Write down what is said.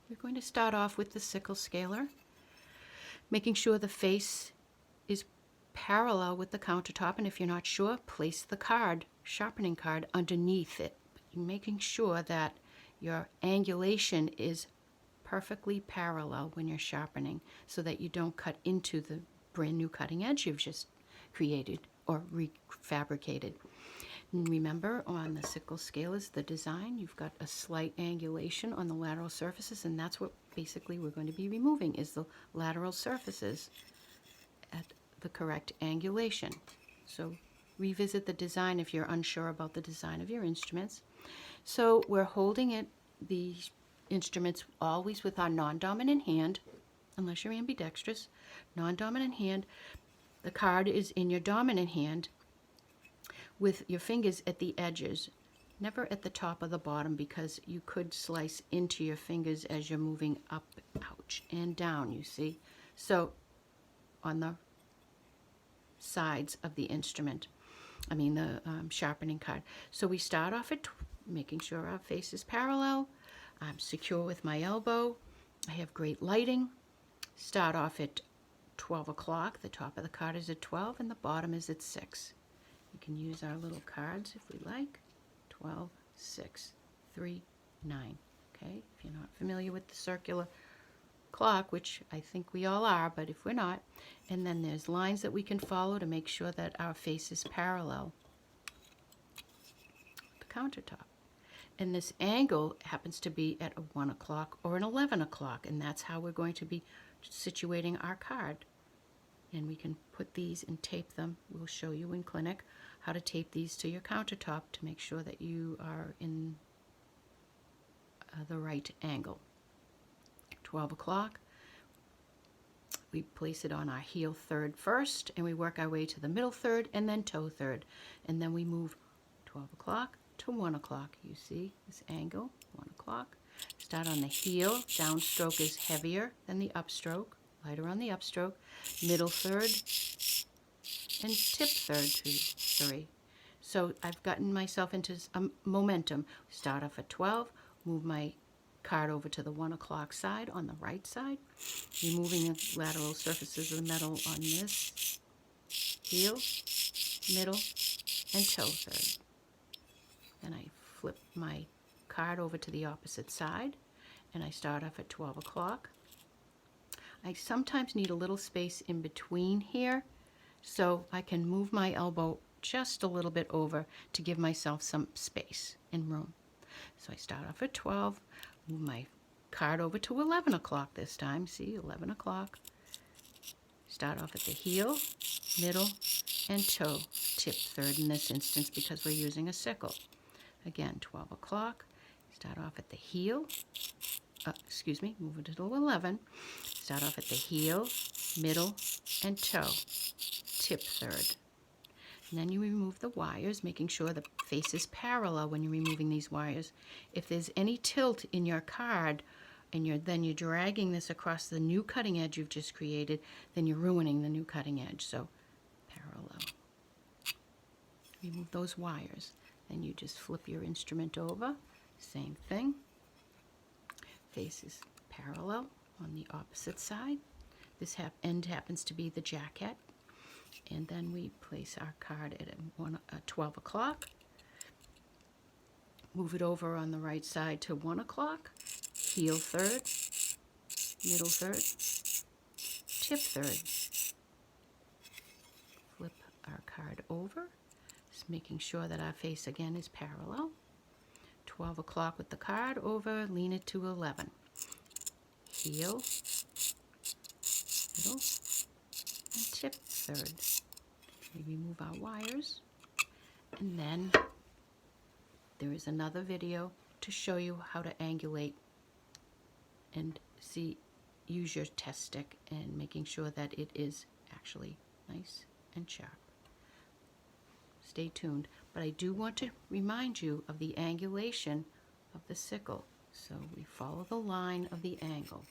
We're going to start off with the sickle scaler, making sure the face is parallel with the countertop, and if you're not sure, place the card, sharpening card, underneath it. You're making sure that your angulation is perfectly parallel when you're sharpening so that you don't cut into the brand new cutting edge you've just created or refabricated. And remember, on the sickle scalers, the design, you've got a slight angulation on the lateral surfaces, and that's what basically we're going to be removing, is the lateral surfaces at the correct angulation. So revisit the design if you're unsure about the design of your instruments. So we're holding it, the instruments, always with our non-dominant hand, unless you're ambidextrous. Non-dominant hand. The card is in your dominant hand with your fingers at the edges, never at the top or the bottom, because you could slice into your fingers as you're moving up, ouch, and down, you see. So on the sides of the instrument, the sharpening card. So we start off at making sure our face is parallel. I'm secure with my elbow. I have great lighting. Start off at 12 o'clock. The top of the card is at 12 and the bottom is at 6. We can use our little cards if we like. 12, 6, 3, 9. Okay, if you're not familiar with the circular clock, which I think we all are, but if we're not, and then there's lines that we can follow to make sure that our face is parallel the countertop. And this angle happens to be at a 1 o'clock or an 11 o'clock, and that's how we're going to be situating our card. And we can put these and tape them. We'll show you in clinic how to tape these to your countertop to make sure that you are in the right angle. 12 o'clock, we place it on our heel third first, and we work our way to the middle third and then toe third. And then we move 12 o'clock to 1 o'clock. You see this angle, 1 o'clock. Start on the heel. Downstroke is heavier than the upstroke, lighter on the upstroke. Middle third and tip third to 3. So I've gotten myself into a momentum. Start off at 12, move my card over to the 1 o'clock side on the right side, removing the lateral surfaces of the metal on this heel, middle, and toe third. Then I flip my card over to the opposite side, and I start off at 12 o'clock. I sometimes need a little space in between here, so I can move my elbow just a little bit over to give myself some space and room. So I start off at 12, move my card over to 11 o'clock this time. See, 11 o'clock. Start off at the heel, middle, and toe, tip third in this instance because we're using a sickle. Again, 12 o'clock. Start off at the heel. Move it to 11. Start off at the heel, middle, and toe, tip third. And then you remove the wires, making sure the face is parallel when you're removing these wires. If there's any tilt in your card and you're dragging this across the new cutting edge you've just created, then you're ruining the new cutting edge. So parallel. Remove those wires. Then you just flip your instrument over. Same thing. Face is parallel on the opposite side. This end happens to be the jacket. And then we place our card at 12 o'clock. Move it over on the right side to 1 o'clock. Heel third, middle third, tip third. Flip our card over, just making sure that our face again is parallel. 12 o'clock with the card over, lean it to 11. Heel, middle, and tip third. We remove our wires, and then there is another video to show you how to angulate and use your test stick and making sure that it is actually nice and sharp. Stay tuned, but I do want to remind you of the angulation of the sickle. So we follow the line of the angle.